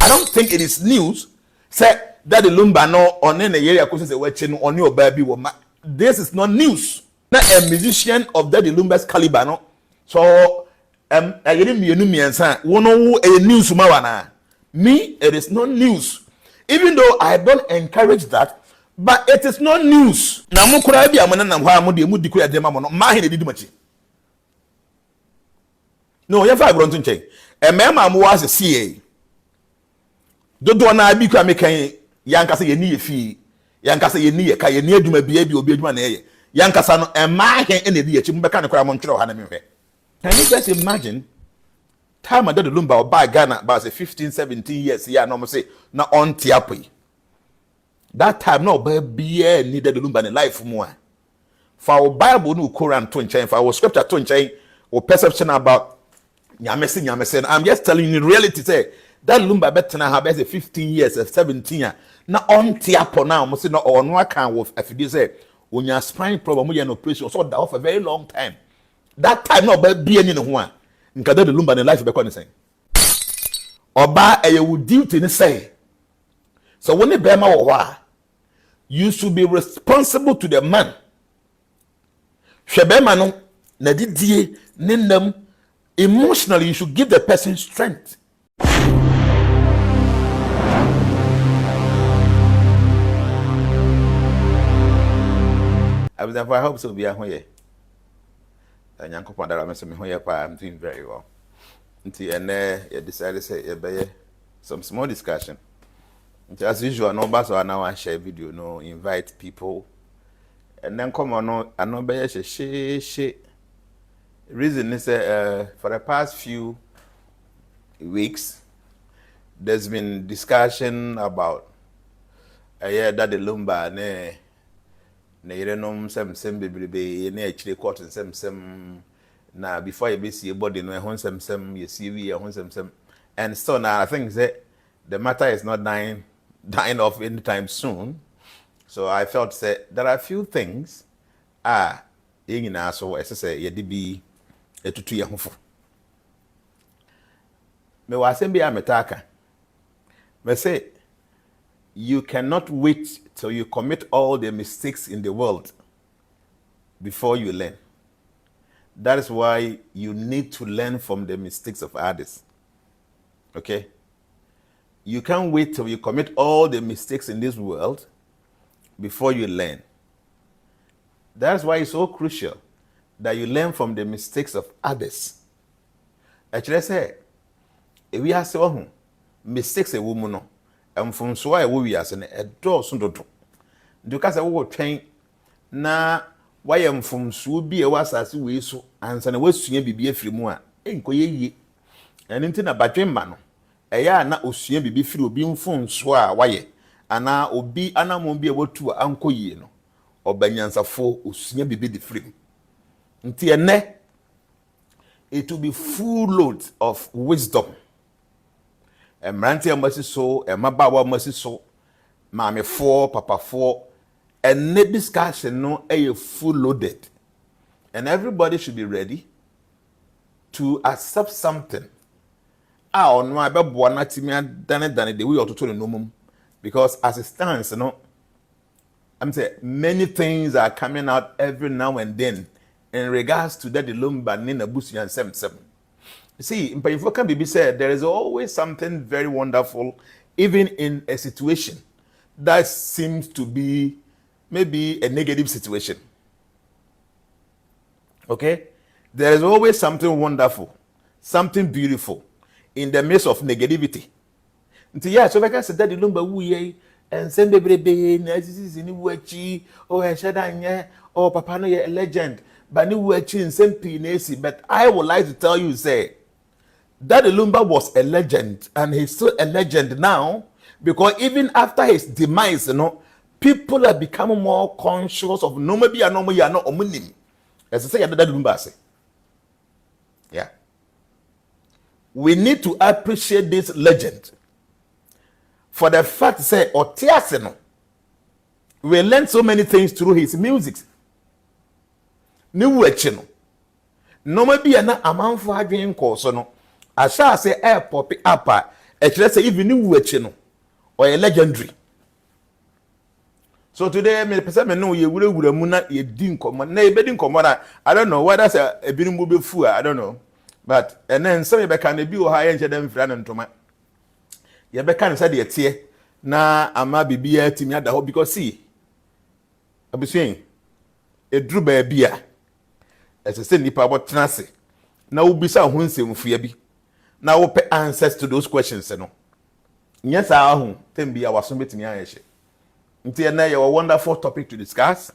I don't think it is news. Say that the Lumba no on any area because say we no on your baby woman. This is not news. Not a musician of that the Lumba's caliber no. So I didn't be one a news me, it is not news. Even though I don't encourage that, but it is not news. Now mo kura bi amana na hwa mo de mu dikura de ma mo no ma he de di machi. No, you fa bronto nchen. E mema mo was CA. Dodo na bi kwa mekan yankasa ye ni ye fi. Yankasa ye ni ye ka ye ni aduma bia bi obi aduma na ye. Yankasa no e ma he e na di ye chi mo beka ne kura mo ntwere ha na me hwe. Can you guys imagine? Time I did the Lumba or by Ghana about 15, 17 years, yeah, no, say, na on Tiapi. That time, no, baby, needed the Lumba in life more. For our Bible, no Quran to change, for our scripture to change, or perception about Yamesen. I'm just telling you, in reality, say, that Lumba better now have 15 years, 17 years. Now on Tiapo now, must say, no, or no account of, if you say, when you're spine problem, when you're an operation, so that for a very long time. That time, no, baby, any one. Nkada the Lumba in life be kwani say oba e would duty ni say so when be ma wo wa you should be responsible to the man hwebe ma no na didie ne nam emotionally you should give the person strength. I hope so be a hoye and Yankopon that I'm saying I'm doing very well. Until you decided to say some small discussion. As usual, no bus or now I share video, no invite people. And then come on, no, I know by she. Reason is for the past few weeks, there's been discussion about that the Lumba na yerenom sem bebrebe na actually court sem na before you be see body no ehon sem you see we ehon sem and so now I think that the matter is not dying off anytime soon. So I felt that there are a few things yengina so I say ye de bi etutu ye hofo me wa sem bia metaka me say you cannot wait till you commit all the mistakes in the world before you learn. That is why you need to learn from the mistakes of others. Okay? You can't wait till you commit all the mistakes in this world before you learn. That's why it's so crucial that you learn from the mistakes of others. Actually, I say, if we have some mistakes a woman no. From so I will be as an adult soon to do. Because I will train na why am from so be a was as we so and some was soon be a free more. Enko ye and into a battery man. A ya na osuan be free being phone swa why ana obi ana mo be able to anko ye no or banyansa fo osuan be the free. Nti ene it will be full load of wisdom. Mranti amasi so, mabawa amasi so, mame for, papa for, and the discussion no full loaded. And everybody should be ready to accept something. No, I bet buana timia done the way to the normal. Because as it stands, I'm saying many things are coming out every now and then in regards to that the Lumba Nina Busi and 7. See, in Payifokan Bibi said there is always something very wonderful, even in a situation that seems to be maybe a negative situation. Okay? There is always something wonderful, something beautiful in the midst of negativity. Yeah, so like I said, that the Lumba wuye and send baby na this ni wuachi or shadanya or papa no a legend, but ni wuachi and send pinesi. But I would like to tell you, say, that Lumba was a legend, and he's still a legend now, because even after his demise, people are becoming more conscious of no maybe are not omunim. As I say, that Lumba say. Yeah. We need to appreciate this legend for the fact say Otiaseno. We learn so many things through his music. New wechino. No maybe na amanfo adwen ko so no. Asha say air pop up let's say even you were or a legendary. So today, me person me know you would muna you didn't come on. Nay, bedin come on. I don't know whether that's a bit mobile fool. I don't know, but and then some be can be high and them friend and toma. You be can say the tie na ama bibia timi ada ho because see, I be saying a drew by beer. As I say, nipa what tenase. Now we be sa hunsem fia bi. Now we pay answers to those questions. No. Yes, I home. Tembi I was submitting ayeshe. Now you a wonderful topic to discuss,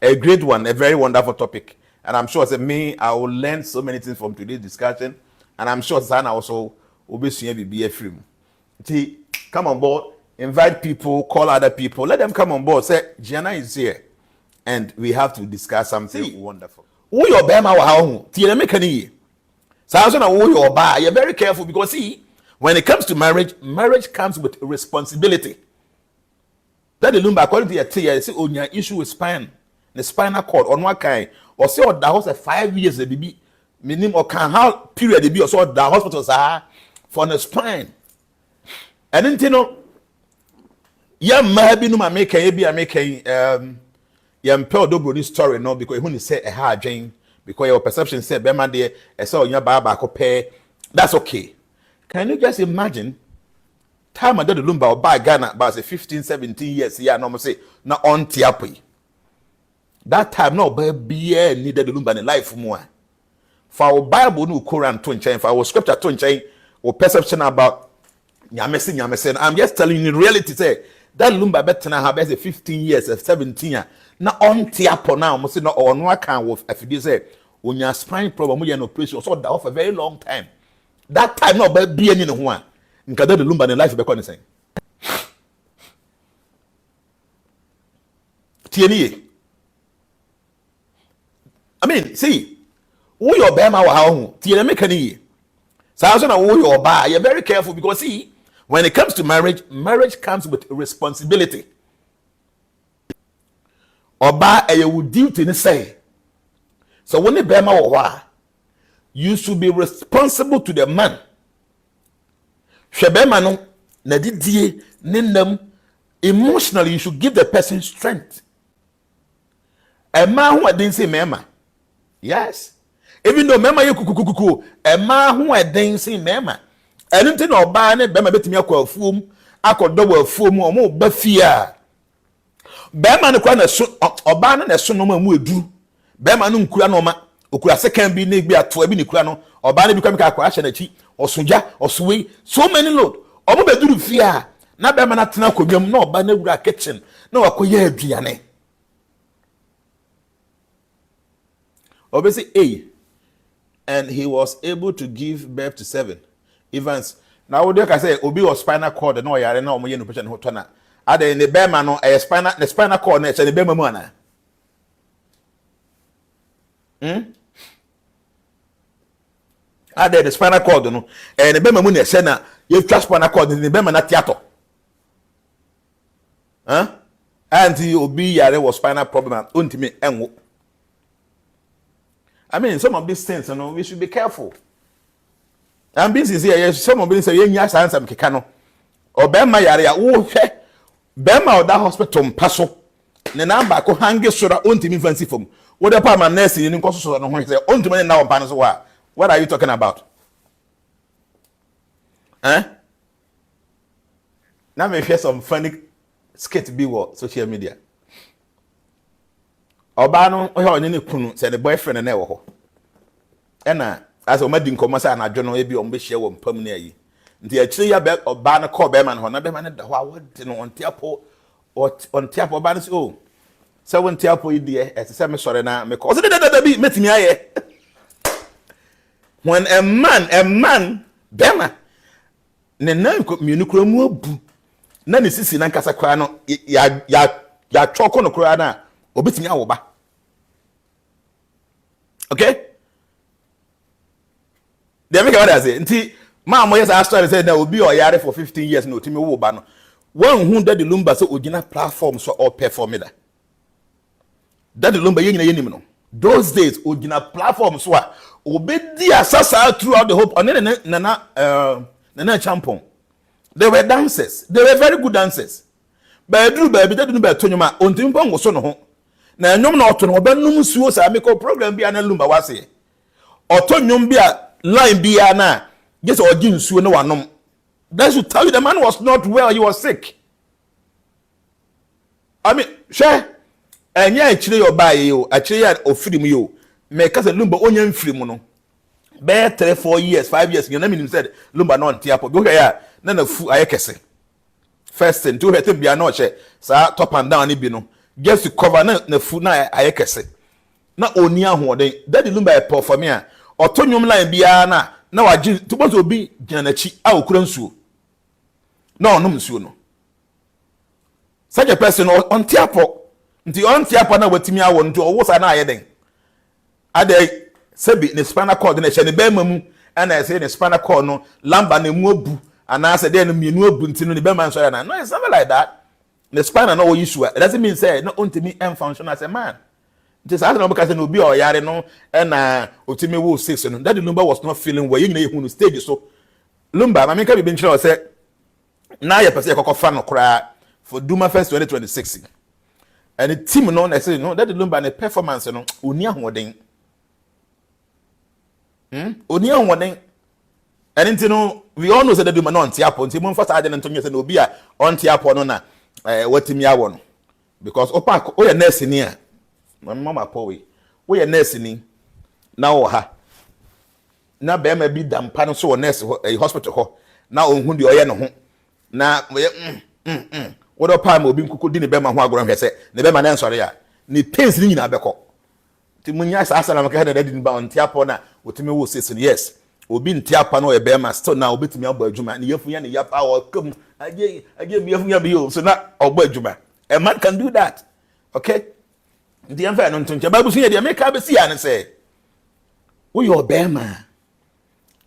a great one, a very wonderful topic, and I'm sure as me, I will learn so many things from today's discussion, and I'm sure Sana also will be seeing be a film. Come on board, invite people, call other people, let them come on board. Say Jnana is here, and we have to discuss something wonderful. Who your bema wa how? Tiye me kani. So na who your ba? You're very careful because see, when it comes to marriage, marriage comes with responsibility. That the Lumba according to your tea, say on your issue with spine, the spinal cord on one kind, or say or that was a 5 years the baby, minimum or can how period the be or so the hospitals are for the spine. And then you know, yeah, maybe no man make yeah, impel double this story no because when you say a hard Jane because your perception said Bema there, I saw your baba pay. That's okay. Can you just imagine? Time I did the Lumba or buy Ghana about 15, 17 years, yeah, no, say, na on tiapi. That time, no, baby, needed the Lumba in life more. For our Bible, no Quran to chain, for our scripture to chain, or perception about Yamesen. I'm just telling you, in reality, say, that Lumba better now have 15 years, 17 years. Now on tiapo now, must say, no, on one kind of, if you say, when your spine problem, when you're an operation, so that for a very long time. That time, no, baby, any no one. Nkada the Lumba in life be saying. TNE. I mean, see, who your bema wa how TNE me kani. So na who your ba, you're very careful because see, when it comes to marriage, marriage comes with responsibility. Oba e you duty ni say. So when the bema wa, you should be responsible to the man. Shebema no na didie nenam emotionally you should give the person strength. A man who didn't say mema. Yes. Even though mema you kukukuku, a man who didn't say mema. Anything no ba ne bema betimi akwa afuom, akodo wa afuom o mo ba fia. Bema no kwa na so oba no na so no mu edu. Bema no nkura no ma, okura second bi na bi ato bi ne kura no, oba ne bi kwa akwa ahye na chi. Osuja, osuwe, so many load. Omo beduru fia na be na tena kodwam na oba na wura kitchen na wakoye aduane. Obviously, and he was able to give birth to 7 events. Now what I say, obi was spinal cord no yare na omo ye no patient ho to na. Ade ne be no the spinal cord na e the be mu ana. The spinal cord no and the bema mu na se na you trust spinal cord the bema na theater and obi yare was spinal problem ontimi enwo. I mean some of these things you know we should be careful. And this is here some of these say yenya sansa mkeka no o bema yare ya wo hwe bema o da hospital mpaso ne number ko hange sura ontimi fancy fom wo de pa ma nurse ni nko so no ho say ontimi na wo pa no so wa. What are you talking about? Now me share some funny skit be what social media. Oba no o he ne kunu say the boyfriend na e wo ho. Na as o madi nkomo say na adwo no e bi o mbe share wo mpam na yi. Nti a kire ya be oba no call be man ho na be man da ho a wodi no on tiapo oba no say oh. Say won tiapo yi de e say me sore na me ko. So da bi metimi aye. When a man, bema, ne nan miunukura mu abu, na ne sisi na nkasa kura no ya choko no kura na obetimi awoba. Okay? They make what I say. Nti ma mo yes I started say na obi o yare for 15 years no timi wo ba no. One who that the Lumba so original platform so all perform that. That the Lumba ye nyina ye nim no. Those days original platform so obedi asasa throughout the hope on nana champon They were dancers. They were very good dancers. But Drew baby that didn't be Tonyama on Timpong was on. Now, no, not on Obenum Suos, I make a program be an Lumba was here. Or Tonyum be a line be ana. Yes, or Jim Sue no one. That should tell you the man was not well, he was sick. I mean, share. And yeah, actually, you're by you, actually, or freedom you. Make us a Lumba onion free mono. Bear 3, 4 years, 5 years, your name said Lumba non tiapo. Go here, none of food I can first thing, 2 head be a notch, sir, top and down, ibino. Just to cover the food now, I can say. Not only a hoarding, that the Lumba a for me, or Tonyum line biana. Now I just to be Jnana I couldn't sue. No, no, no. Such a person on tiapo. The on tiapo now with me, I want to, or was an iron. Are they Sebi ne spinal cord na che ne bema mu and I say ne spinal cord no Lumba ne mu abu and I say then mienu abu ntino ne bema nso ya na. No, it's never like that. The spinal no issue. It doesn't mean say no ontimi em function as a man. Just as no because no be o yare no and otimi wo 6 no. That the Lumba was not feeling well. You know hu no stage so. Lumba I mean can be nchira say na ya pese kokofa no kra for Duma first 2026. And the team no say no that the Lumba ne performance no oni ahoden. Oni anwoden enti no we all know say that do man on tiapo enti mo mfa ade nto say no obi a on tiapo no na watimi awo no because opa o ye nurse ni a mama powe o ye nurse ni na wo ha na be ma bi dampa no so wo nurse hospital ho na ohun de oye no ho na wo do pa ma obi nkuku di ne be ma ho agoro hwese ne be ma na nsore ya ni pains ni nyina bekọ ti munya sa asala maka da di ba on tiapo na otimi wo sesin yes obi ntiapa no e be ma still na obetimi abo adwuma ne yafu ya ne yapa o kam aje mi yafu ya bi o so na obo adwuma a man can do that okay ndi amfa no ntonche babu sun ye de make abesi ya ne say wo your be ma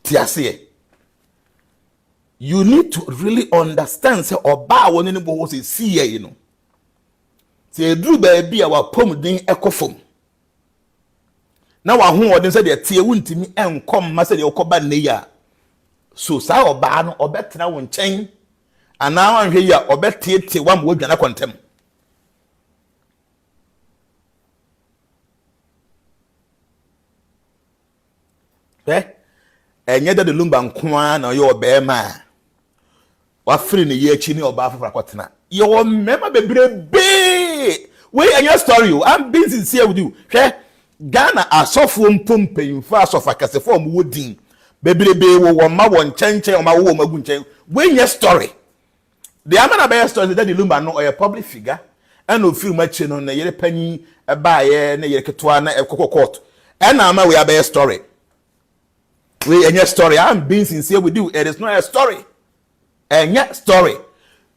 ti ase you need to really understand say oba woni ne bo wo say see ye no say edru ba bi a wa pom din ekofom na wa hu odin say de tie wuntimi enkom ma say de okoba ne ya so sa oba no obetena wo nchen ana wan hwe ya obetie wa mo dwana kontem enye de Lumba nkoa na yo obema wa free ne ye achi ni oba afafra kwotena yo mema bebrebe we anya story you I'm being sincere with you Ghana asofo mpompemfa asofa kasefo mo wodin bebrebe wo ma won chenchen o ma wo magu nchen we nya story the amana be story that the Lumba no or a public figure and no film achi no na yere panyi e baaye na yere ketwa na ekoko court and na ma we be story we anya story I'm being sincere with you it is not a story anya story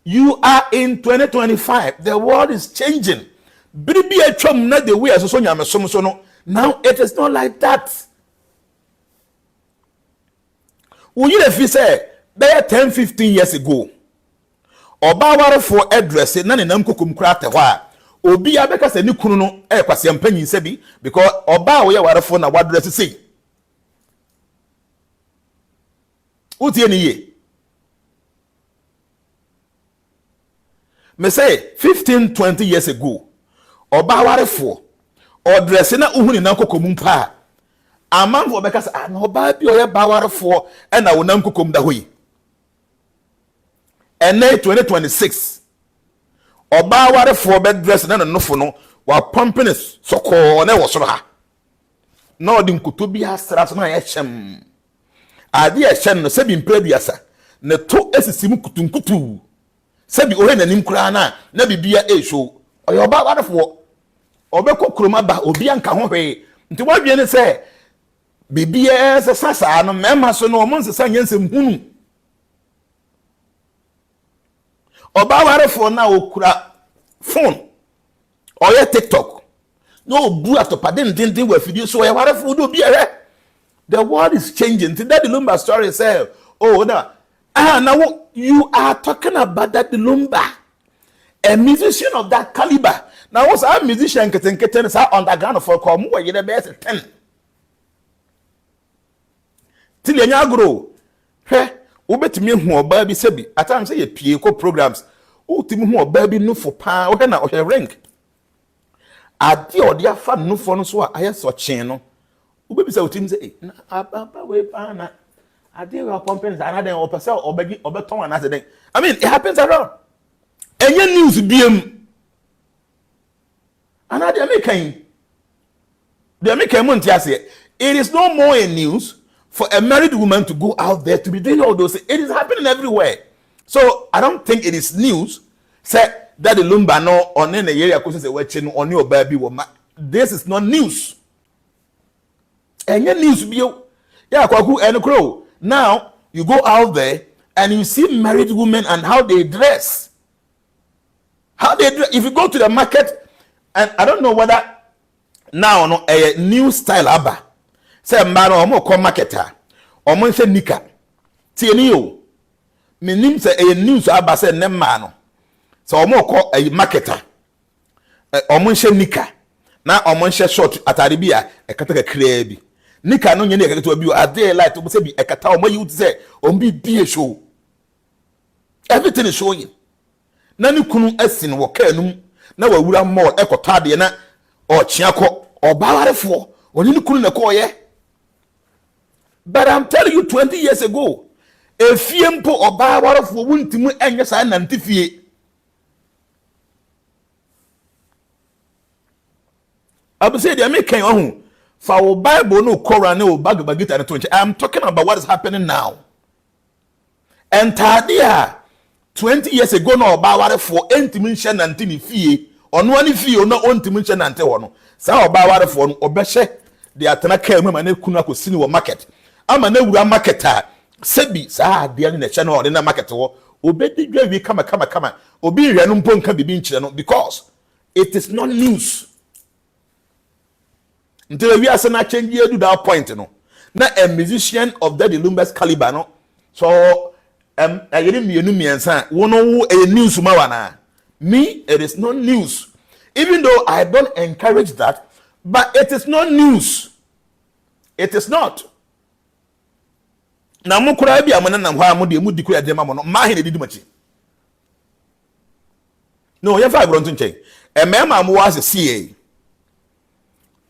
you are in 2025 the world is changing Bibi atwam na the way asoso nyamesom so no now it is not like that. We you if say there 10-15 years ago oba ware for address na ne nam kokum kra te ho a obi abeka se ni kunu no kwase ampanyin se bi because oba wo ye ware for na wadress sei utie ni ye me say 15-20 years ago oba ware for or dress na uhuni na kokom mpa amanfo beka say na oba bi oye ba ware for e na wonam kokom da hoyi ene 2026 oba ware for be dress na nofo no wa pumping soko na wo soro ha na odi nkuto bi asra so na ye hyem ade ye hyem no se bi mpraduasa ne to esisim kutunkutu se bi ohe nanim kura na bibia e show oye oba ware for obeko kroma ba obi anka ho hwe nti wadwe ne se bibia se sasa no mema so no mo nsesa nyensem hunu oba ware for na okura phone oye TikTok no bu atopa den we video so oye ware for do bia the world is changing to that the Lumba story say oh now now you are talking about that the Lumba a musician of that caliber. Now what's a musician keten is underground for come where you the best 10 till you grow wobetimi hu oba bi sebi at times say ye pie ko programs wotimi hu oba bi no for pa wo na o rank ade odi afa no for no so a aye so chen no wobebisa wotimi say aba we pa na ade wa companies another opese obegi obeton another den. I mean, it happens around. Any news biem another American the American monte say it is no more a news for a married woman to go out there to be doing all those things. It is happening everywhere. So I don't think it is news. Say that the Lumba no on any area Akosua say watching on your baby woman. This is not news. Any news bio. Yeah, kwaku and crow. Now you go out there and you see married women and how they dress. How they dress. If you go to the market, and I don't know whether now no a new style abba. Say man omo ko marketer. Omo nse nika. Tieni yo. Menim say a news abba say nem man no. So omo ko a marketer. Omo nse nika. Na omo nse short atare bia e kataka kraa bi. Nika no nye ne ekata bi o ade light to say bi ekata omo you say ombi bi show. Everything is showing. Na ni kunu asin wo kanum na wawura mall ekota de na o chiako obawarefo oni ni kunu na ko ye. But I'm telling you 20 years ago, efie mpo obawarefo wuntimu enye sa nantifie. Abu say dey make kan ohun for our Bible no Quran no bagita na 20. I'm talking about what is happening now. And tadia 20 years ago no obaware for entimin hye nante ni fie ono ani fie ono ontimin hye nante ho no sa obaware for no obehye de atena ka mu ma na kunu akosini wo market ama na wura market a sebi sa de ani na hye no na market wo obedi dwa wi kama obi hwe no mpo nka bibi nkyere no because it is not news. Until we are saying change here to that point no na a musician of that Lumba's caliber no so I didn't a news me, it is not news. Even though I don't encourage that, but it is not news. It is not. Now, Mukura be a man and why Mudi Kuya Demamono, my head did much. No, you're 5 to change. A man was a CA.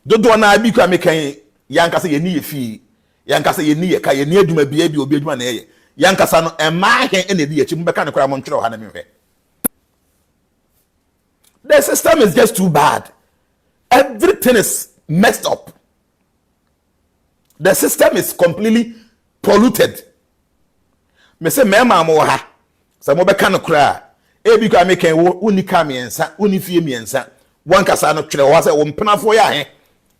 Don't do an Ibika make Yankasa ye need fee, Yankasa ye need a kay near to my baby or be one air. Yankasano and my hand in the Chimbaka Montreal Haname. The system is just too bad. Everything is messed up. The system is completely polluted. Me say me ma mo ha. Sa mo be kan kra. E bi ka me kan uni ka miensa, uni fie miensa. Wan kasa no twere wo say wo mpenafo ya he.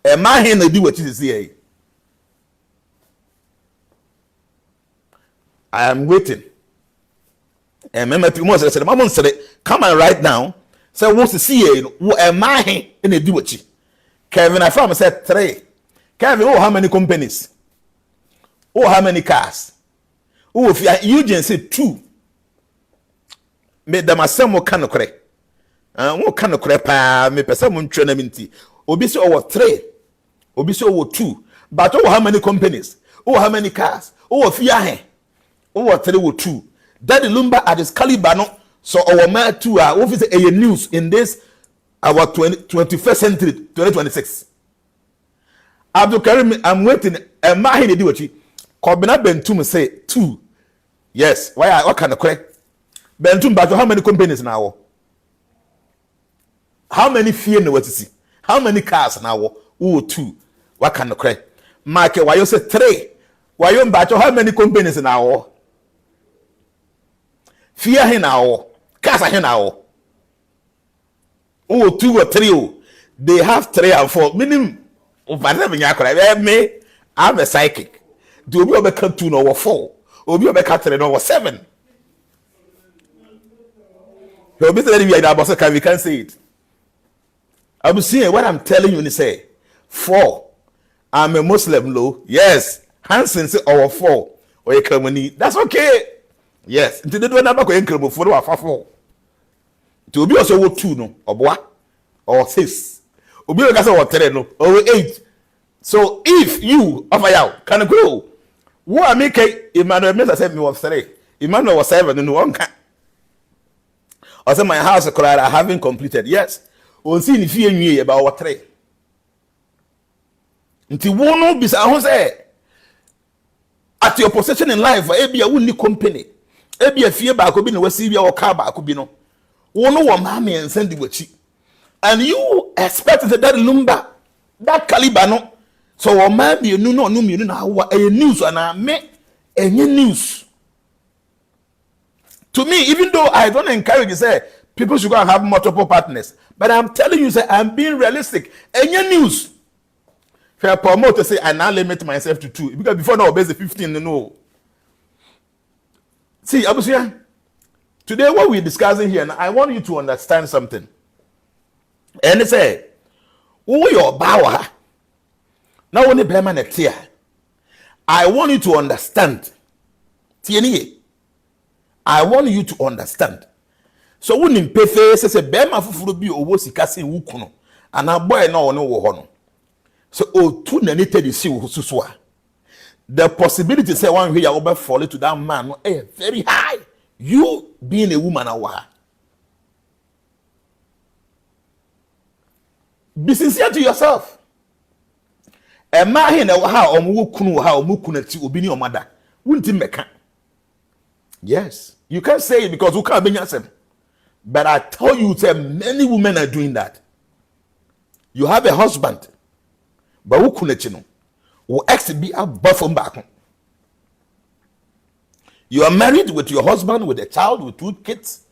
E ma he na di wati sisi. I am waiting. And remember, people said, "Mama said, come on right now." So, what's the CA? What am I in a do what you? Kevin, I found said 3. Kevin, oh, how many companies? Oh, how many cars? Oh, if you Eugene said 2. Made them a some kind of correct. What kind of crap? Me person won't train them into. Obisi over 3. Obisi over 2. But oh, how many companies? Oh, how many cars? Oh, if you are over 3 or 2. That the Lumba at this caliber no. So our man 2 are office a news in this our 21st century 2026. Abdul Karim, I'm waiting. And my do what you Kobina Bentum say 2. Yes. Why? What kind of correct? Bentum, but how many companies now? How many fear no what to see? How many cars now? Oh, 2. What kind of correct? Market, why you say 3? Why you batch how many companies now? Fear him now. Cars are here now. Oh, 2 or 3. They have 3 and 4. Minimum. Me, I'm a psychic. Do you ever cut 2 or 4? Or you ever cut 3 or 7? You'll be telling me that we can't say it. I'm seeing what I'm telling you. Say 4. I'm a Muslim, low. Yes. Hansen say or 4. Or you come and that's okay. Yes. Until they do not go incredible for 4. To be also 2 no or what or 6. Obi o kasa what 3 no or 8. So if you offer out can grow. What I make Emmanuel Mesa said me was 3. Emmanuel was 7 in one can. I said, my house I haven't completed. Yes. On see if you about what 3. Until one be say at your position in life, be a only company. Be a fear back be no Wesibia or car back be no. One mammy and send you with and you expect that Lumba, that caliber no. So or maybe you know no me know a news and I make any news. To me, even though I don't encourage you say people should go and have multiple partners, but I'm telling you, say I'm being realistic. Any news. Fair promote to say I now limit myself to 2 because before now base 15 no. See, Abusia, today what we're discussing here, I want you to understand something. And they say, who your bower? Now only Beman clear. I want you to understand. I want you to understand. So when in face says a Bema for be or was kasi wukuno, and a boy no hono. So two nanite the sea suswa. The possibility say one way over fall to that man very high. You being a woman awa. Be sincere to yourself. A man in a how mukuna ti obini or mother. Wouldn't meka. Yes. You can't say it because you can't be yourself. But I tell you, many women are doing that. You have a husband, but who couldn't you know? Who ex be a buffon back. You are married with your husband, with a child, with 2 kids,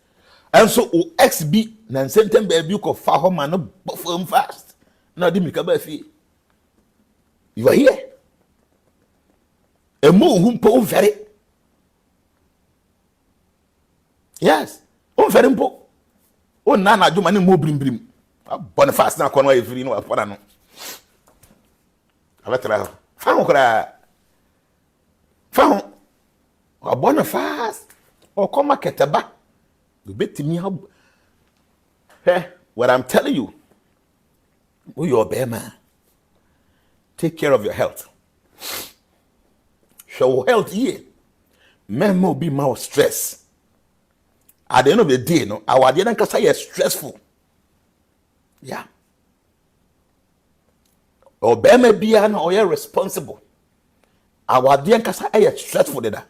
and so who ex be nan senten baby ko fa home and buffon fast. Now the mikabafi. You are here. A move whom po very. Yes. Oh, very important. Oh, Nana, do money more brim. Boniface now, Conway, if you know what I know. I let her found a Boniface or come a cataba. You bet me how. Hey, what I'm telling you, you're a bear man. Take care of your health. Show health here. Men will be more stress. At the end of the day, no, our Jnana say is stressful. Yeah. Or be may be an or responsible. Our Jnana say is stressful. That.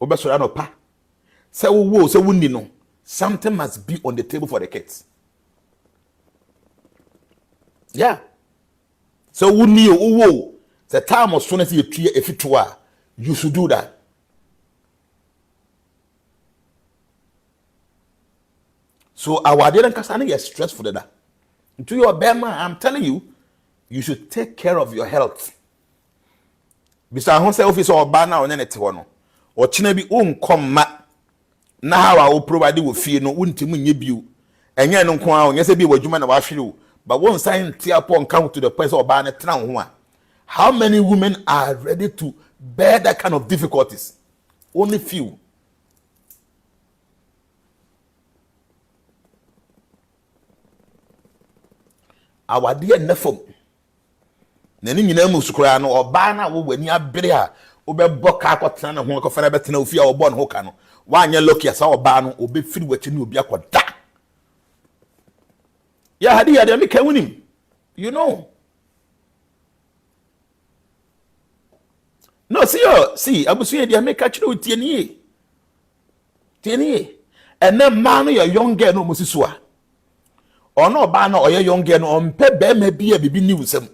Obesorano pa. Say wo say wundi no. Something must be on the table for the kids. Yeah. So wundi wo. The time as soon as you clear if it were, you should do that. So our didn't kasani is stressful that. To your Bema, I'm telling you, you should take care of your health. Bisa hon say office or bana on any one. Or chinebi come na how I will provide you with fear no untimu nyibu. And yan no kwa yes be what you man of you. But one sign tear upon come to the place of bana town. How many women are ready to bear that kind of difficulties? Only few. Our dear nephew. Nani nyina mu sukura no oba na wo wani abere a obeboka akotena na ho akofana betena ofia obo no hoka no wanya lucky asa oba no obefiri wachi ni obi akoda. Ya hadi ya me kan wunim. You know. No, see, abusu ya dia make kire otie ni. Tie ni. And then man your young girl no musisua. Ono ba na oye young girl no ompe be ma bia bibi news am.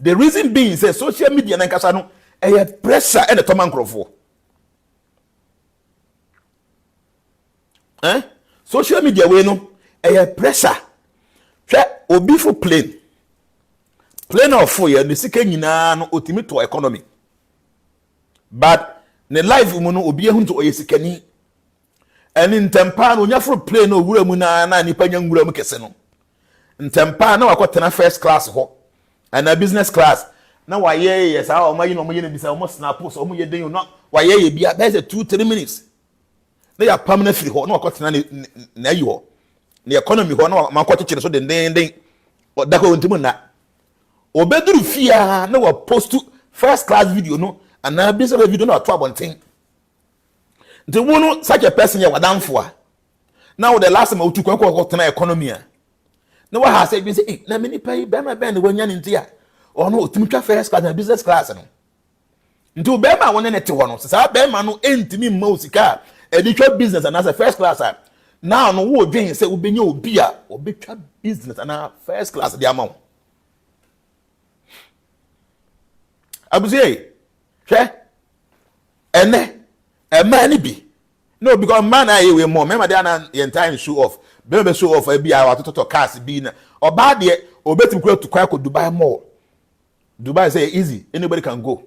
The reason being say social media na nkasa no pressure and the toman crofo. Social media we no pressure. Hwe obi for plane of for ya the sika nyina no otimi to economy. But ne life mu no obi ehun to oyesikani. And in tempa no nya for plane no wura mu na nipa nya ngura mu kese no. Ntempa na wakotena first class ho. And a business class. Now why yes, how am I no me be say almost snap so omo ye den no why ye bia there's a 2-3 minutes. Na ya permanent free ho na wakotena na yi ho. The economy ho na man kwatche so den o da ko ntimu na. Obeduru fia na wa post first class video no and na business video na to abonten. The one such a person you were down for. Now the last time I took a economy. No one has said, hey, let me pay Bema Ben when you're in here. Or no, to first class and business class. Into Bema one and 2 1. So Bema no ain't me musica, a business and as a first class. Now no war drink say will be no beer or big business and a first class the amount. I was say, and a man be. No, because man I will more. Remember the entire show off. Remember show off a be our total cast being or bad yet or better go to Kwaku Dubai more. Dubai say easy, anybody can go.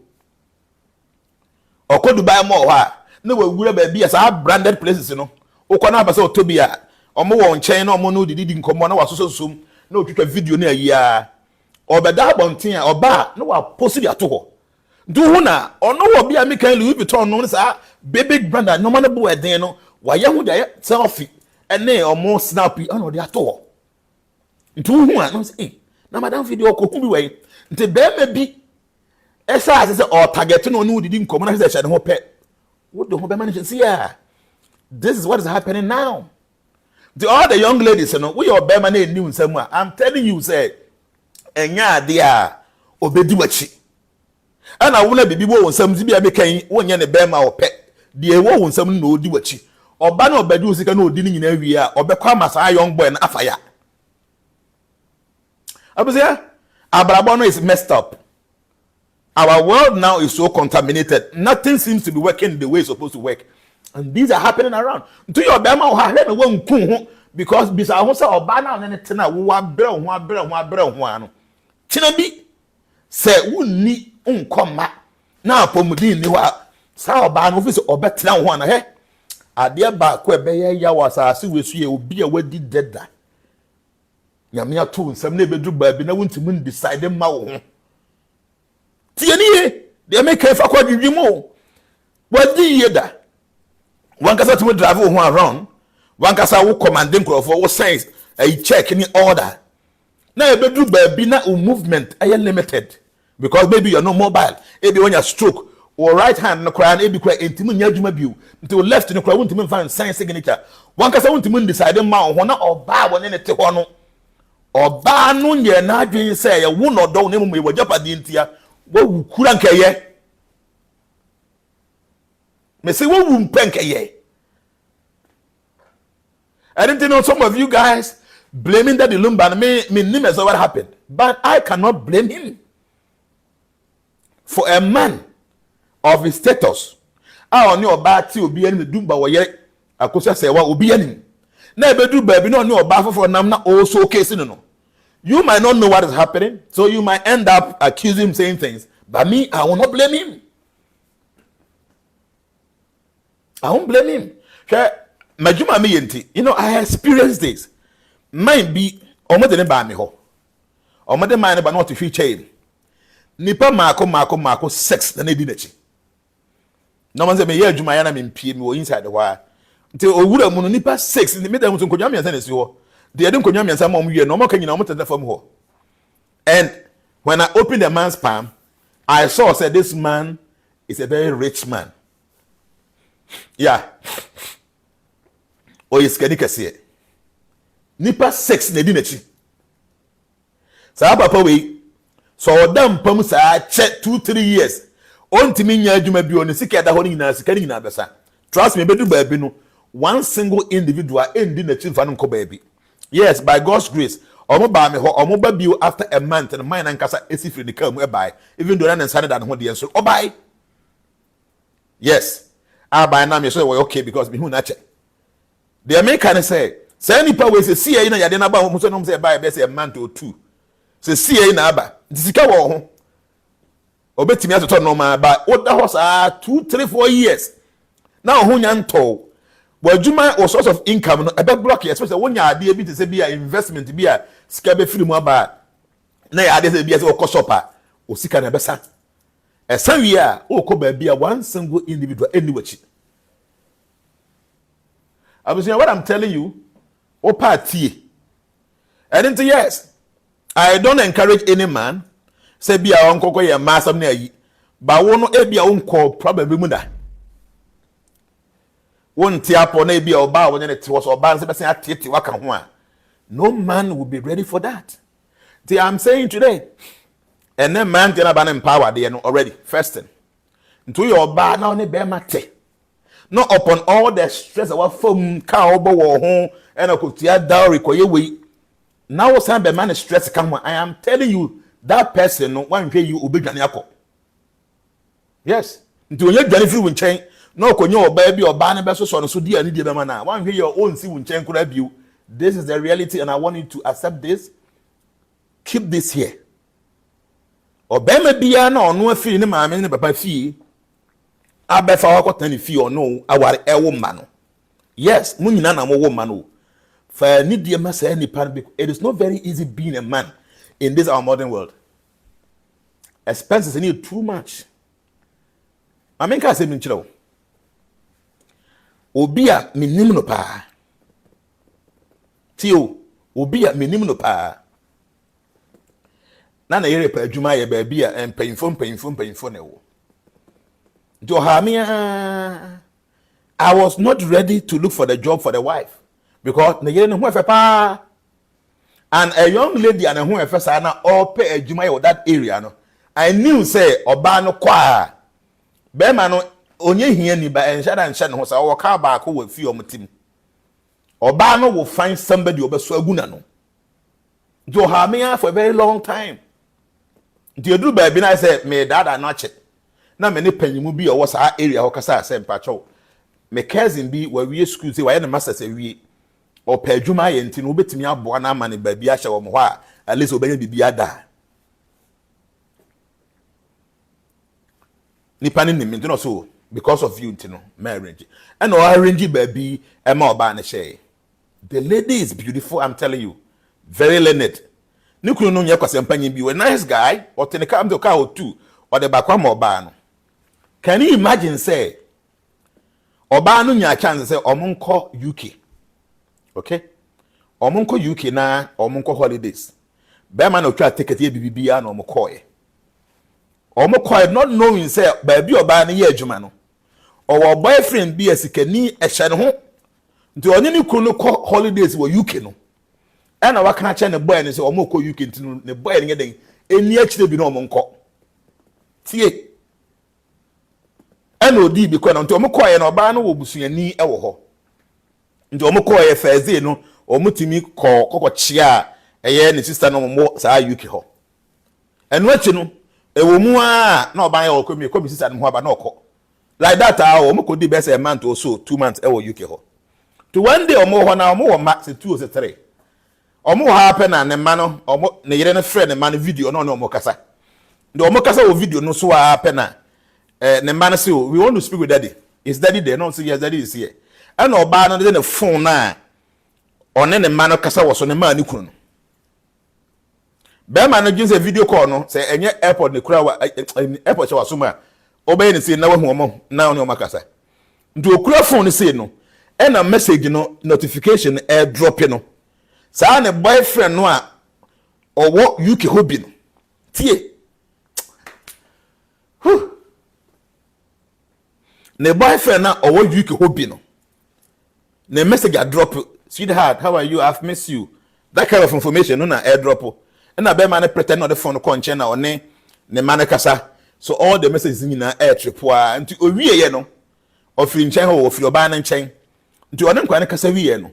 Or go Dubai more. No, we will be as our branded places, you know. Okona basa Tobia. Or more on China or Mono didn't come on so soon. No, you can video near ya. Or by that one thing or bar, no, I'll post it at all. Do huna or no be a make Louis Vuitton known as a baby brand, no man boy deno, why young selfie, and nay or more snappy on the at all. Do who no say, now madam video could be way. The bear may be as or target no new didn't come on as I hope pet. What the home manager see? This is what is happening now. The other young ladies, you know, we are bear man new somewhere. I'm telling you, say, and yeah, dear, obedi wachi. And I wanna be wo nsam ti bia mekan wonye ne bema opɛ de wo nsam no odi wachi oba na obedi sika na odi ni nyina wi a obekwa masa young boy na afaya abuzia abrabo no is messed up. Our world now is so contaminated. Nothing seems to be working the way it's supposed to work, and these are happening around. Do your bema o ha na won kun ho because bisa ho say oba na ne tena wo abrɛ ho ano kina bi sɛ wonni unkoma na apomudin ni wa sa oba no ofisi obetena ho na he ade ba ko ebeye ya wasase wesu ye obi a wadi deda nyame ato nsam na ebedru ba bi na wontimu decide ma wo ho tie ni ye de make fa kwa dwidwimo wadi ye da wankasa to drive wo ho around wankasa wo commanding crofo wo sense a check ni order na ebedru ba bi na movement ay limited. Because maybe you're not mobile. Maybe when you stroke or right hand no cry, maybe cry intimu nyajuma biu. Until left no cry won't even find sign signature. One kasa won't even decide ma ona oba won ne te hono. Oba no nye na adwen say ya wo no do ne mu we japade ntia. Wo wukura nkeye. Me say wo wu mpenkeye. I didn't know some of you guys blaming that the Lumba me name as what happened. But I cannot blame him. For a man of his status, I only about to be any Dumba or yet Akosua Serwaa will be any. Never do baby no about for Namna also case no. You might not know what is happening, so you might end up accusing him saying things. But me, I will not blame him. I won't blame him. Majuma me yenti. You know, I experienced this. Might be almost the name me ho. Almost the mind but not to feature. Nipa mako sex na di nachi. No man say me ye adwuma ya na me mpie me wo inside the wa. Nti owura mu no nipa sex ni me da mu nkonwa miansa na si ho. De ade nkonwa miansa ma omwie no mo ka nyina mo tete fam ho. And when I opened the man's palm, I saw said this man is a very rich man. Yeah. O iskani kase. Nipa sex na di nachi. Sa papa we so odam pam sa che 2-3 years ontimi nya adwuma bi oni sika da ho ni na sika ni na besa trust me bedu ba bi no one single individual endi na chifa no ko ba bi. Yes, by God's grace omo ba me ho omo ba bi after a month and mine ankasa esifri ni kam e buy even though na nsane da no ho de so o buy. Yes, I buy na me so we okay because me hu na che the American say nipa we say see na yade na ba ho so no say buy be say a month or 2 say na aba disika wo ho obetimi atoto no ma ba oda ho sa 2-3-4 years na ho nya nto wadwuma or source of income no ebe block especially when ya ade bi te say bi investment bi a sika be firi mu aba na ya ade say bi say okosopa o sika na besa esan wi a okọ ba bi a one single individual anywhere. Abusia, what I'm telling you o party and yes, I don't encourage any man say be a uncle ye massam na yi ba wo no e bia unko problem mu da Won't tear upon a be or bow when it was or bands waka. No man will be ready for that. I'm saying today, and then man can have an empower there already. First thing. Into your bar now, ne bear mate. Not upon all the stress of what phone car or home and a could tear dowry require we. Now, some man is stress come. I am telling you, that person no one pay you will be Janyako. Yes. Into your Janify will change. No, when your baby or banner vessels on so dear need the man. One pay your own see will change could you. This is the reality, and I want you to accept this. Keep this here. Or Bema Biana or no fee in my man, papa fee. I bet for our any fee or no, our a woman. Yes, Munana woman. For I need the mass any part. It is not very easy being a man in this our modern world. Expenses need too much. I mean, I say, Minchilo. Obia minimum pa. Tio, obia minimum pa. Nana yere pa adwuma ye ba bia painful ne wo. I was not ready to look for the job for the wife because na yere no ho efe pa. And a young lady and who efe sa na all pay adwuma ye that area no. I knew say oba no kwa. Be ma no onye hia ni ba enshada nsha ne ho sa wo ka ba ko wa fi omutim. Oba no will find somebody obeso aguna no. For a very long time. Do do baby na say me dada not it. Na me ne panyimu bi o was our area ho kasa say mpacho. Me cousin bi we school say why na master say we o pa adwuma ye nti no obetimi aboa na ama ne baby a hye wo mo ho a at least obenya bibia da. Nipa ne nim no so because of you ntino marriage. And o arrange baby e ma oba na share. The lady is beautiful, I'm telling you. Very learned. Nikunu no nyakwase mpanyi bi a nice guy or ten come to car or two or the bakwa oba no. Can you imagine say oba no nya chance say omonko UK. Okay? Omonko UK na omonko holidays. Be man no twa ticket e bibia na omko e. Omko not knowing say baby oba no ye adwuma no. Or boyfriend bi asikani e hye ne ho. Nti onye ni kunu ko holidays wo UK no. And I can't change the boy and say, Omoko, you can the boy and getting any actually be no monko. See, and no D because until Omoko and Obano will be seeing ni ewo. Into Omoko a Thursday no, or Mutimi call Coco Chia, a year and sister no more, say UK ho. And what you know, a woman no buy or come sister and Waba no call. Like that, our Omoko did best a month or so, 2 months ewo UK ho. To one day or more now, more max 2 or 3. Omo happen and the man omo ne yere ne friend man video no omo kasa. The omo kasa o video no so happen na ne man say we want to speak with daddy. Is daddy there? No say yes daddy is here. And oba no dey the phone na one ne man kasa wo so ne man ni kunu no. Be man no just a video call no say enye airport ne kura airport che waso ma obey ne say na wahu omo na one omo kasa. Nti okura phone ne say no and a message no notification air drop no. Sa ne boyfriend no a owo UK hobby no tie ne boyfriend na owo UK hobby no ne message a drop sweetheart how are you I've missed you that kind of information no na airdrop and na be man pretend no the phone ko nche na one ne man kasa so all the messages ni na air trip a nti owie ye no ofiri nchen ho ofiri oba na nchen nti one nkwa ne kasa wie no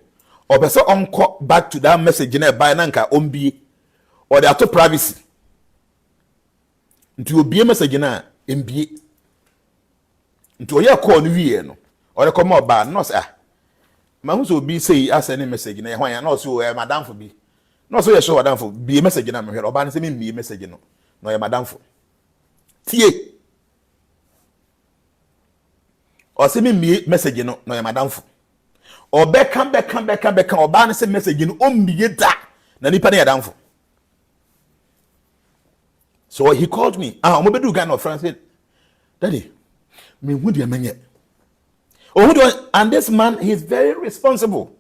or person uncle back to that message in a by nanka ombie or they are to privacy. Into be a message na mbie. Into your call no no or the come up no say ma hu so be say as any message na hwan ya no so madam for be. No so you show madam for be a message na me hwe oba na say me be message no no ya madam for. Tie. Or say me message no no ya madam for. Or back or ban say message in da na nipa na yadamfo. So he called me. Mo be do Ghana friend said, Daddy, me who dey menye. And this man, he's very responsible.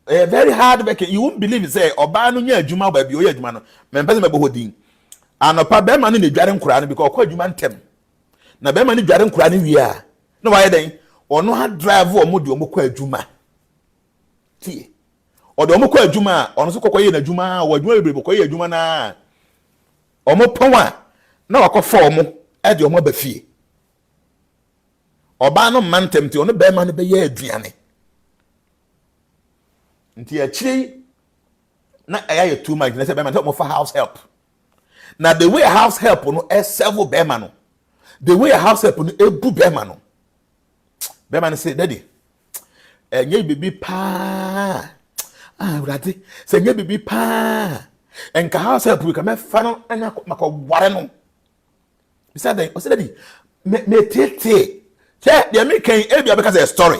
Very hard working. You won't believe it say oba no nya adwuma ba bi o ya adwuma no. Me pese me bo hodin. Anopa be man ni dware nkura no because kwa adwuma ntem. Na be man ni dware nkura no wi a. No why den ono ha drive o mo de o mo kwa adwuma tie o de o mo kwa adwuma ono so kokoye na adwuma o adwuma bebre kokoye adwuma na o mo pon a na wakofo o mo e de o mo ba fie oba no mantem ti ono be ma no be ye aduane nti akiri na aya too much na say be ma mo for house help na the way house help no e serve be ma no the way house help no e bu be ma no be ma no say daddy enye bibi pa urade say enye bibi pa enka house help we ka me fa no anya mako ware no bisa den o say daddy me tete che de me kan e bia be ka say story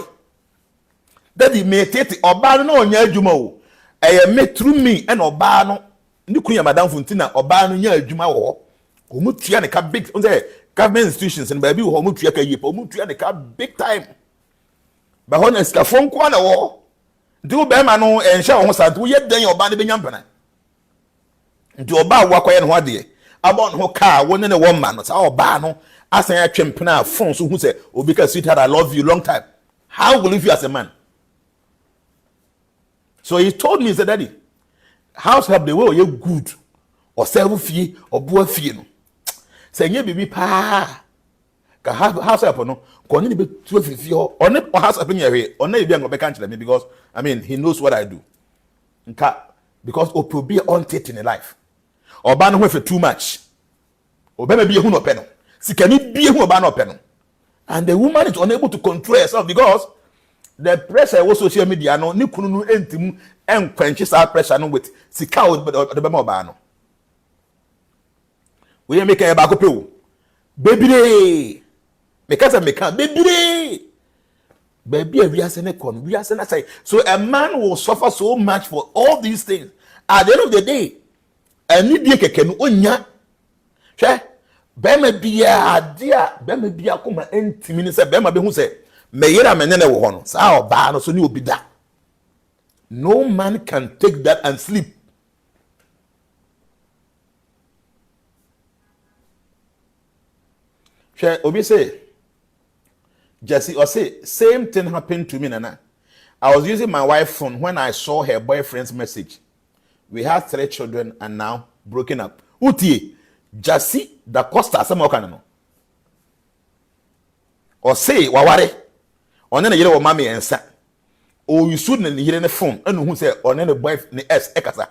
daddy me tete oba no onya adwuma o eye me through me and oba no ni kunya madam funtina oba no nya adwuma wo o mu tua ne ka big on say government institutions and baby wo mu tua ka yipa o mu tua ne ka big time ba honest ka fon kwa na wo ndi wo be ma no enhye wo sa wo ye dan oba ne benya mpana ndi oba wo akoye ne ho ade abon ho ka wo ne ne wo ma no sa oba no asan ya twempena fon so hu say obi ka sweetheart I love you long time. How will you feel as a man? So he told me, he said, daddy, house help the way you good or several fee or boy fee no say nye bibi pa ka house help no ko ni be 12 fee or house help nye we or na e bia ngo be kan me because I mean he knows what I do nka because oprobi on tit in life oba no hwe too much oba ma bi ehu no pe no sikani bi ehu oba no pe no and the woman is unable to control herself because the pressure was social media no ni kunu no entimu enkwanchi sa pressure no with sika o de be ma oba no we make e ba ko pe o bebire make say make bebire baby wiase ne kon wiase na say so a man will suffer so much for all these things at the end of the day ani die keke no onya hwe be ma bia dia be ma bia kuma entimi ni say be ma be hu say meyira menene wo ho no sa oba no so ni obi da no man can take that and sleep. Share obi say Jesse or say same thing happened to me nana. I was using my wife's phone when I saw her boyfriend's message. We had 3 children and now broken up. Utie Jesse da Costa some okana no. Or say waware one na yere wo mama ensa. O you should na yere ne phone anu hu say one na boy ne s ekasa.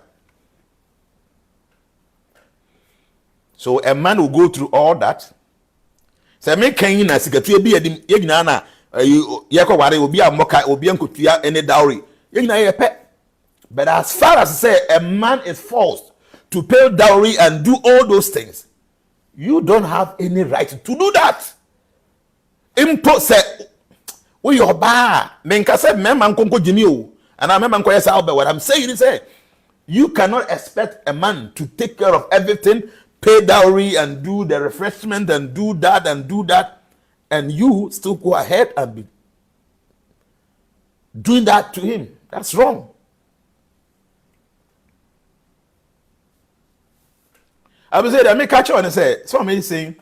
So a man will go through all that. Say me kan na sikatu bi edim ye nyina na ye ko ware obi amoka obi ankotua any dowry ye nyina ye pe. But as far as say a man is forced to pay dowry and do all those things, you don't have any right to do that. Impose say we your ba men ka say men man konko jimi o and men man ko yes out. But what I'm saying is say you cannot expect a man to take care of everything, pay dowry and do the refreshment and do that, and you still go ahead and be doing that to him. That's wrong. I will say that me catch on and say so many saying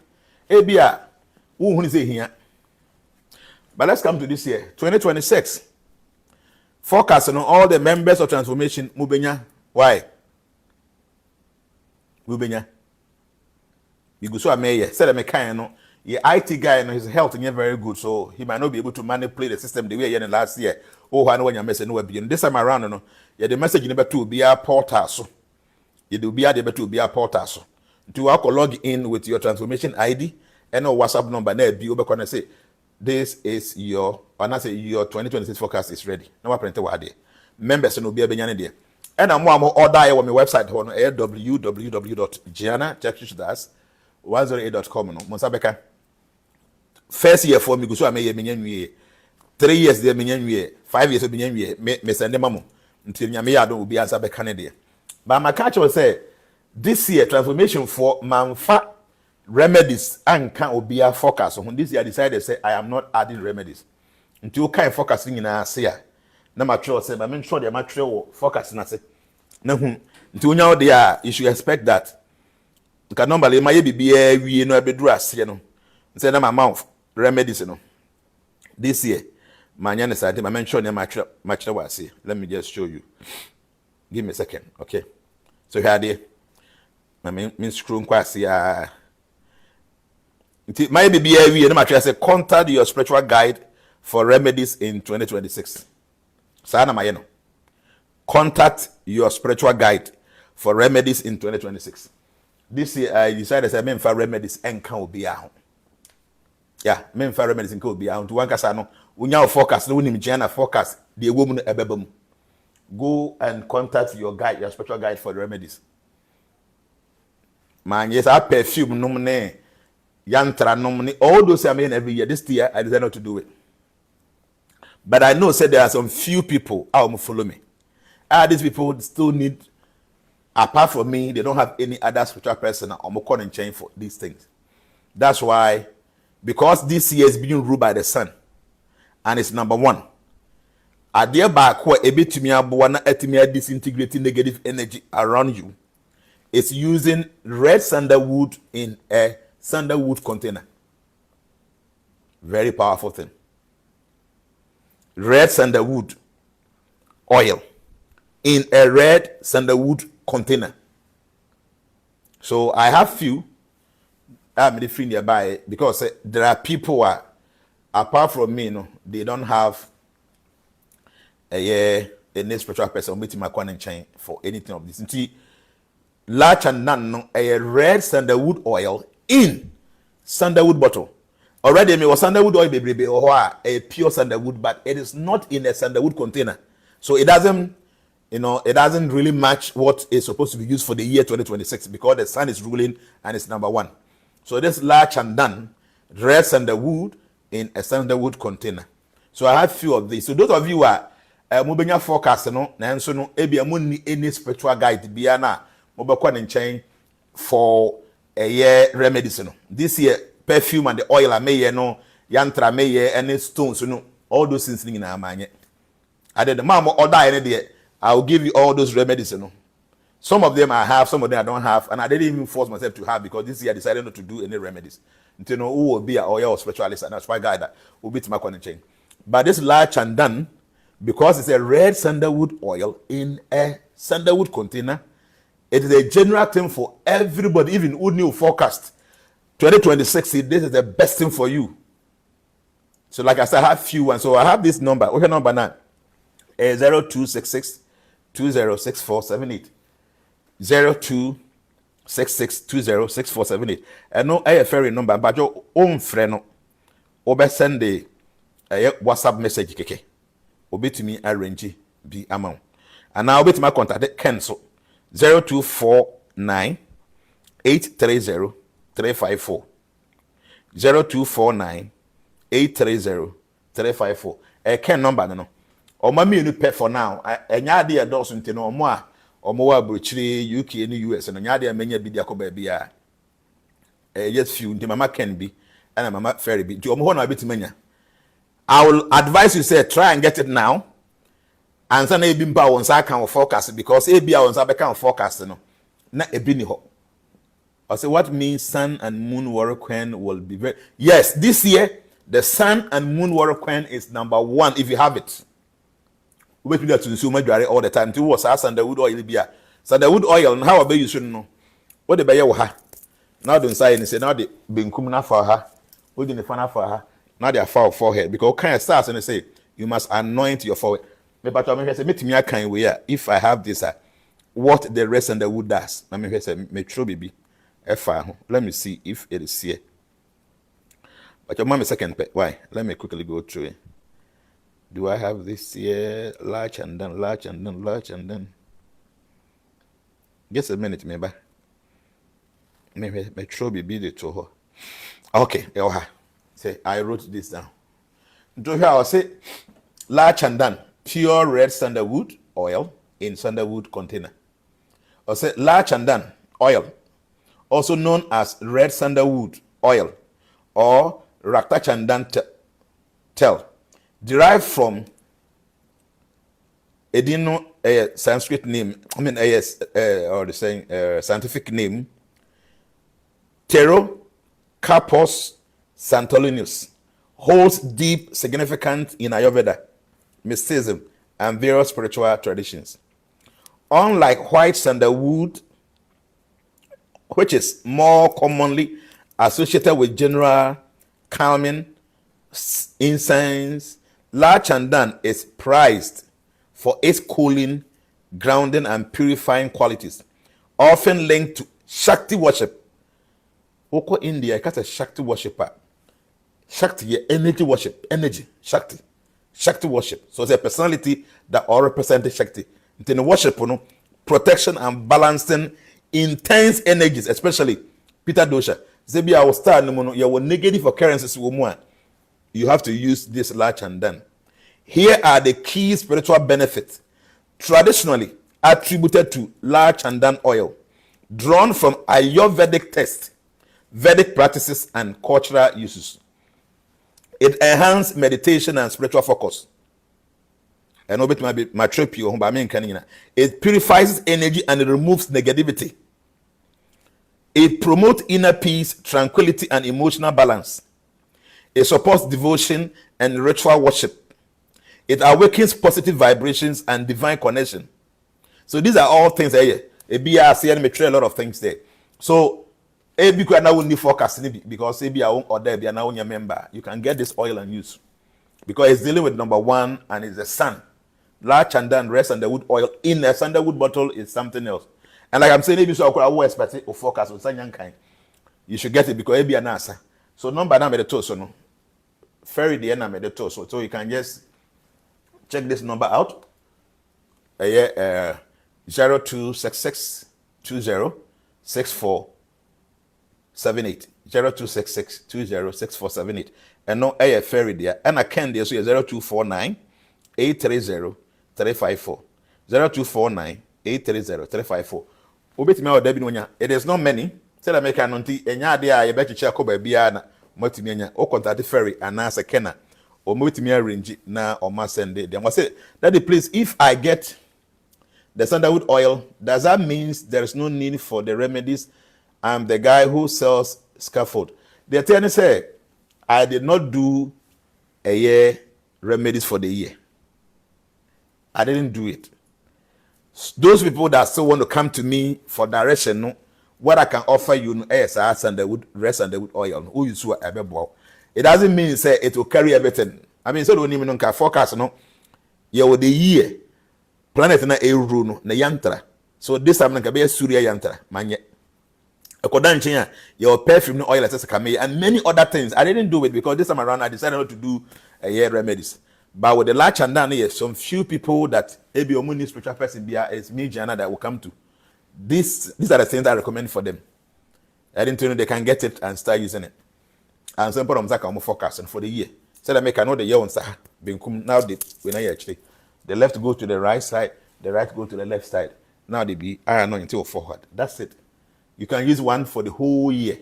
Abia who say here. But let's come to this year 2026 forecast on all the members of transformation mubenya. Why mubenya Akosua mayor said me kind no your IT guy no his health is very good, so he might not be able to manipulate the system the way he did last year. Oh, I know when your message no be this time around no yeah the message never to be a portal so you do be able to be a portal so to log in with your transformation ID and no WhatsApp number na be over corner say this is your or not say your 2026 forecast is ready. Now I print what there members no be able there and I'm more order on my website on www.jnana.108.com no Monsabeka first year for me go so I may menyan 3 years there menyan 5 years menyan me send them mamo until nyame ya don obi answer be Canada. But my catch will say this year transformation for manfa remedies and can obi a focus on this year decided say I am not adding remedies until kind focusing in na say na matro say but me sure the matro focus na say na hu until nya there you should expect that nka normally my bibia wie no abeduru ase no say na my mouth remedies no This year, my Jnana side, I mentioned much was here. Let me just show you. Give me a second, okay? So here they, I mean, screw quasi. My baby, every year, I say, contact your spiritual guide for remedies in 2026. Sana Mayeno. Contact your spiritual guide for remedies in 2026. This year, I decided to say, for remedies and can be out. Yeah, for remedies and can be out. To one casano, when you forecast, when you Jnana forecast, the woman ebebum. Go and contact your guide, your spiritual guide for the remedies. Man, yes, I perfume nomine, yantra nomine, all those I mean every year. This year, I decided not to do it. But I know, said there are some few people who will follow me. These people still need, apart from me, they don't have any other spiritual person or more and chain for these things. That's why, because this year is being ruled by the sun, and it's number one. Adeɛ baako a ebetumi aboa na etumi disintegrating negative energy around you is using red sandalwood in a sandalwood container. Very powerful thing. Red sandalwood oil in a red sandalwood container. So I have few. I'm free nearby because there are people who are, apart from me, they don't have any spiritual person meeting my and chain for anything of this. Large and none a red sandalwood oil in sandalwood bottle. Already me was sandalwood oil baby or a pure sandalwood, but it is not in a sandalwood container. So it doesn't, it doesn't really match what is supposed to be used for the year 2026 because the sun is ruling and it's number one. So this large and done red sandalwood in a sandalwood container. So I have few of these. So those of you who are mobenya forecast no nanso no ebia mo ni any spiritual guide bia na mobekwa ne nchen for a year remedies no. This year perfume and the oil ameye no yantra meye any stones no all those things ni na amanye. Ade the mama order any there I will give you all those remedies no. Some of them I have, some of them I don't have, and I didn't even force myself to have because this year I decided not to do any remedies. Until who will be a oil spiritualist and that's why guy that will be to my chain. But this large and done because it's a red sandalwood oil in a sandalwood container, it is a general thing for everybody, even who knew forecast 2026. This is the best thing for you. So, like I said, I have few, and so I have this number. What's your number now? 0266 206478. 0266 206478. I know a ferry number, but your own friend, or send a WhatsApp message. Keke. Obi to me arrange be amount. And now obi to my contact cancel 0249 830 354 0249 830 354. Ken number no. O ma me pay for now. Enya de adults nti no omo a omo wa brochire UK and US no nya de amenya bi de akoba bia. Yes few nti mama Ken bi and mama Ferry bi. Nti omo ho na bi timanya. I will advise you say try and get it now. And so na ebi mpa won sa kan forecast because ebi a won sa be kan forecast no. Na ebi ni ho. I say what means sun and moon warrior queen will be very yes, this year the sun and moon warrior queen is number one if you have it. We wait to consume all the time. To was sandalwood oil bia. Sandalwood oil and how about you should know. What the buyer ha. Now don't say say now the benkum na for her. We didn't find for her. Now they are foul forehead because kind of starts and they say you must anoint your forehead. But I say meet me a kind way if I have this what the rest and the wood does. I mean say me true baby. Let me see if it is here. But your mom is second pet. Why? Let me quickly go through it. Do I have this here? Large and then large and then large and then. Just a minute, maybe. Maybe true baby the to her. Okay, say I wrote this down. Do here I'll say large and done pure red sandalwood oil in sandalwood container. I'll say large and done oil, also known as red sandalwood oil or Raktachandan tel, derived from a Sanskrit name. I mean, or the saying scientific name, Pterocarpus santolinus, holds deep significance in Ayurveda, mysticism, and various spiritual traditions. Unlike white sandalwood, which is more commonly associated with general calming, incense, La Chandan is prized for its cooling, grounding, and purifying qualities, often linked to Shakti worship. Oko India, it's a Shakti worshipper. Shakti, energy worship, energy, Shakti. Shakti worship. So it's a personality that all represents Shakti. In the worship, protection and balancing intense energies, especially Peter Dosha. Zebi, I will start, your negative occurrences, you have to use this La Chandan. Here are the key spiritual benefits traditionally attributed to La Chandan oil, drawn from Ayurvedic texts, Vedic practices, and cultural uses. It enhances meditation and spiritual focus. And it purifies energy and it removes negativity. It promotes inner peace, tranquility, and emotional balance. It supports devotion and ritual worship. It awakens positive vibrations and divine connection. So these are all things here. A BRC and a lot of things there. So you can now only focus because maybe I won't order be now your member. You can get this oil and use because it's dealing with number one and it's the sun. La Chandan rest sandalwood oil in a sandalwood bottle is something else. And like I'm saying, maybe so I will expect it or focus on some kind. You should get it because it be an answer. So number now made the toast, so no. Ferry the end made the toast, so you can just check this number out. 0266 20 6478. 0266 20 6478. And no ferry there. And I can there so 0249 830 354. 0249 830 354. It is not many. Tell a make an enya dia ye bechi check over bia na motimi enya o contact ferry and answer kenna or motimi arrange na or ma send them. I say daddy please if I get the sandalwood oil does that means there is no need for the remedies? I'm the guy who sells scaffold. The attorney say I did not do a year remedies for the year. I didn't do it. Those people that still want to come to me for direction, no, what I can offer you is sandalwood, rest sandalwood oil. Who you saw it doesn't mean say it will carry everything. I mean, so don't even know forecast, no. You the year planet na a rule na yantra. So this time can be a Surya yantra, manye. According your perfume oil and many other things. I didn't do it because this time around I decided not to do a year remedies. But with the large and down here, some few people that maybe a spiritual person is me, Jnana, that will come to. These are the things I recommend for them. I didn't know they can get it and start using it. And some people are focusing for the year. So that make I know the year on Sahara. Now they actually the left go to the right side, the right go to the left side. Now they be I know until forward. That's it. You can use one for the whole year.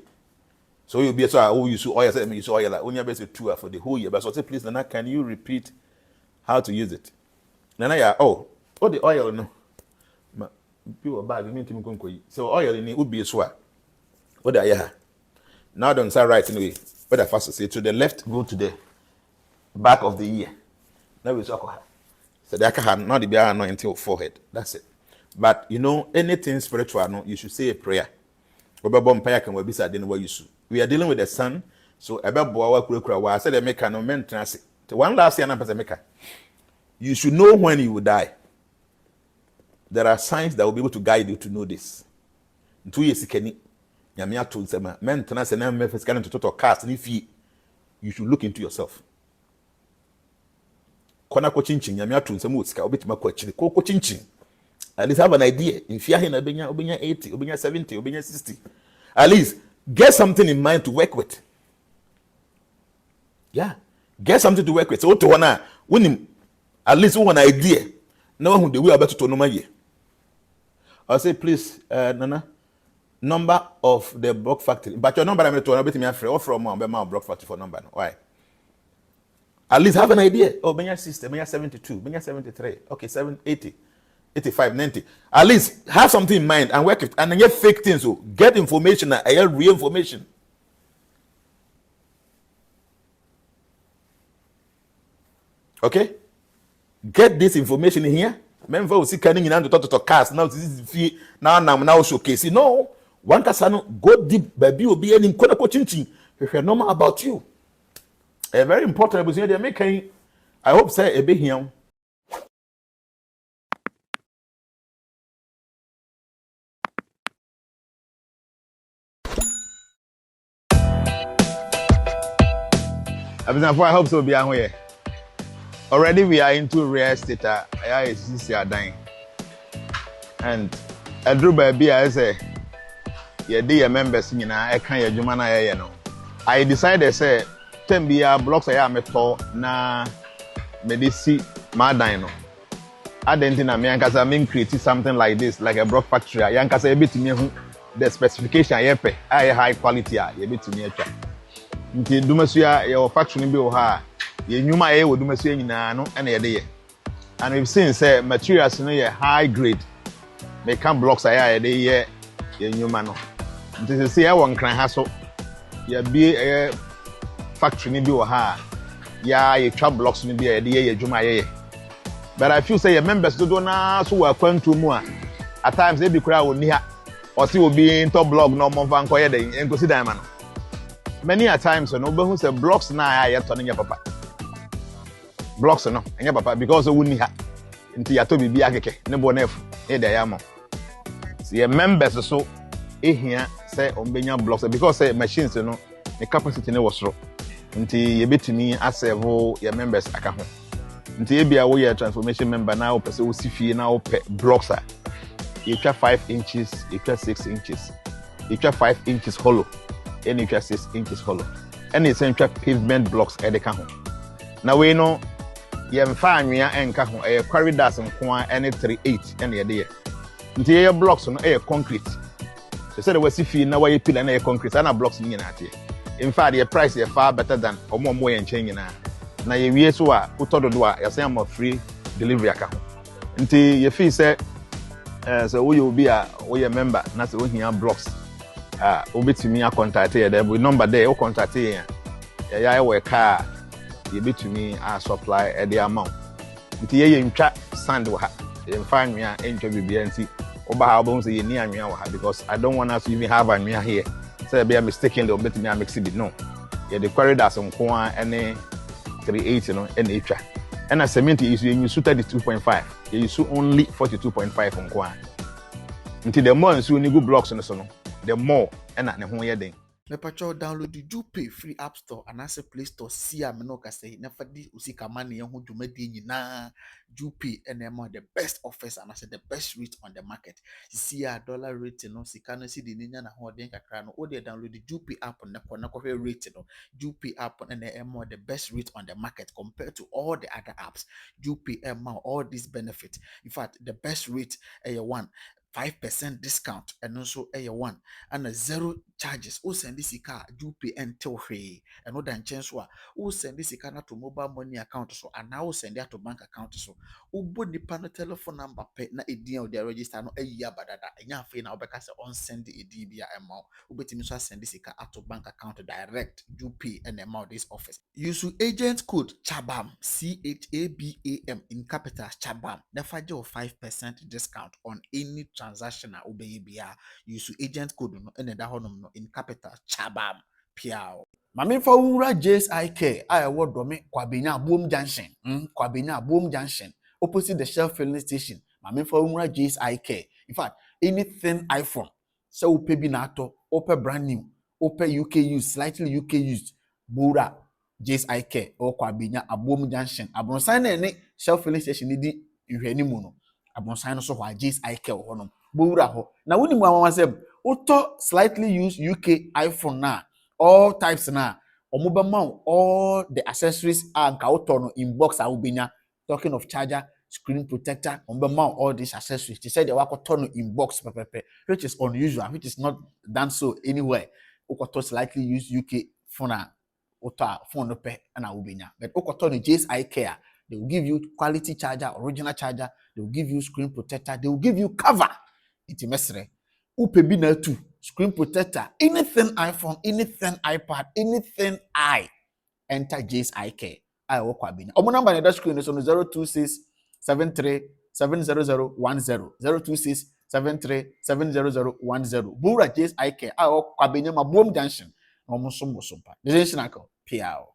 So you'll be so you oil, you oil like only best 2 for the whole year. But so say please, Nana, can you repeat how to use it? Nana, yeah, the oil no. People bag mean to so oil in it would be a swap. What are you? Now don't start right anyway. What I first say to the left, go to the back of the ear. Now we talk. So that can not be until forehead. That's it. But you know, anything spiritual, no, you should say a prayer. We are dealing with the sun, so I said, make no maintenance. One last year, you should know when you will die. There are signs that will be able to guide you to know this. 2 years, maintenance and Memphis to total cast, and if you should look into yourself. At least have an idea. If you're in a 80, 70, 60, at least get something in mind to work with. Yeah, get something to work with. So to wanna win at least one idea. No one they will about to know my year. I'll say please, Nana, number of the block factory. But your number I'm to bit me free or from my block factory for number. Why? At least have an idea. Oh, Benya system, Benya 72, Benya 73, okay, 780. 85, 90. At least have something in mind and work it. And then get fake things. So get information and real information. Okay? Get this information in here. Remember, we see canning in to cast now. This is fee now showcase. No, one casano go deep, baby will be any coaching. If you're normal about you, a very important was they're making. I hope say a big here. I hope so. Be aware. Already we are into real estate. I see dying, and I drew baby. I say, yeah, dear members, I can't Jnana, no. I decided say, 10 blocks I am na medisi my dino. I didn't think I mean creating something like this, like a block factory. I can say a bit to me the specification I high quality, a bit to me. Nti Dumasia, your factory be ha. You knew my would Dumasia no and a day. And we've seen say materials in a high grade. They come blocks a day, yeah, you knew man. This is here one can hassle. You be a factory be ha. Yeah, you trap blocks in be a day, you but I feel say your members do not so welcome to more. At times they be crowd near or see will be into blog no more van and go see diamond. Many a times no who say blocks now I turning your papa. Blocks no and your papa because we need into your to be akeke nebo nef e dey am. See your members so here say on blocks because say machines no the capacity no was wrong. Nti ye betimi aserve your members aka ho. Nti ebia wo ye transformation member now person wo sifie now pe blocks are. You try 5 inches, you try 6 inches. You try 5 inches hollow. And you try 6 inches hollow. And it's try pavement blocks e de ka ho. Now we know ye mfa anwea enka ho e corridors nko any 3-8 and ye dey. Nti ye blocks no e concrete. So say the we sifie na we pillar na e concrete na blocks ni na ate. In fact the price is far better than omo ye nchen nyina. Na ye wie so a utododo a ye say am free delivery aka ho. Nti ye feel say so we will be a member na say we here blocks obetumi a contact here there we number there o contact here ya we car ye betumi a supply the amount nti ye ntwa sand wa ha ye mfa anwea entwa bibia nti oba ha obon say ye ni anwea wa ha because I don't want us to even have anwea here say be a mistakenly obetumi a mix it no ye the corridors nko any 3-8 no and etwa and a cement is you use 32.5 you use only 42.5 on kwa until the more so ni go blocks no so no the more and na ho ye den me pacho download the Jupe free app store and as a Play Store see am no ka say na fadi usika mane ho dwumadi nyina Jupe and the best offers and as the best rate on the market see a dollar rate no sika no see the nya na ho den kakra no o dey download the Jupe app na ko rate no Jupe app and the best rate on the market compared to all the other apps Jupe all these benefits in fact the best rate 5% discount and also one and a 0 charges. O send this car Jupe until free and other chance o send this car to mobile money account so and now send that to bank account so o board the panel telephone number pay na edi or the register no year badada and ya fe na obeka say on send the edbia amount o betimi so send this car to bank account direct Jupe and amount this office use agent code CHABAM CHABAM in capital CHABAM never do 5% discount on any transaction obey bia use agent code no and that honum no in capital CHABAM piao mame fa wura JSIK ayewo dome kwabenya boom junction kwabenya boom junction opposite the Shell filling station mame fa wura JSIK in fact anything iPhone so upe bi na ato upe brand new upe UK used slightly UK used bura JSIK or kwabenya abom junction abronsan na ne Shell filling station ni di ihwani mu no abronsan no so ho JSIK ho no bura ho na woni mu amamasem uto slightly used UK iPhone na all types na omobema all the accessories anka uto no inbox ubenya talking of charger screen protector omobema all these accessories they said they were no inbox pepepe which is unusual which is not done so anywhere ukoto slightly used UK phone phone no pe na ubenya but ukoto no JSIK they will give you quality charger original charger they will give you screen protector they will give you cover iti mesre upebi na tu screen protector anything iPhone anything iPad anything enter JSIK a ɛwɔ Kwabenya. Ɔmo number na ɛda screen so no 026 73 70010 026 73 70010. Bura J's Eye Care a ɛwɔ Kwabenya Mabuom Junction. Na ɔmo nso mo so mpa. Desenshin akɔ. Piao.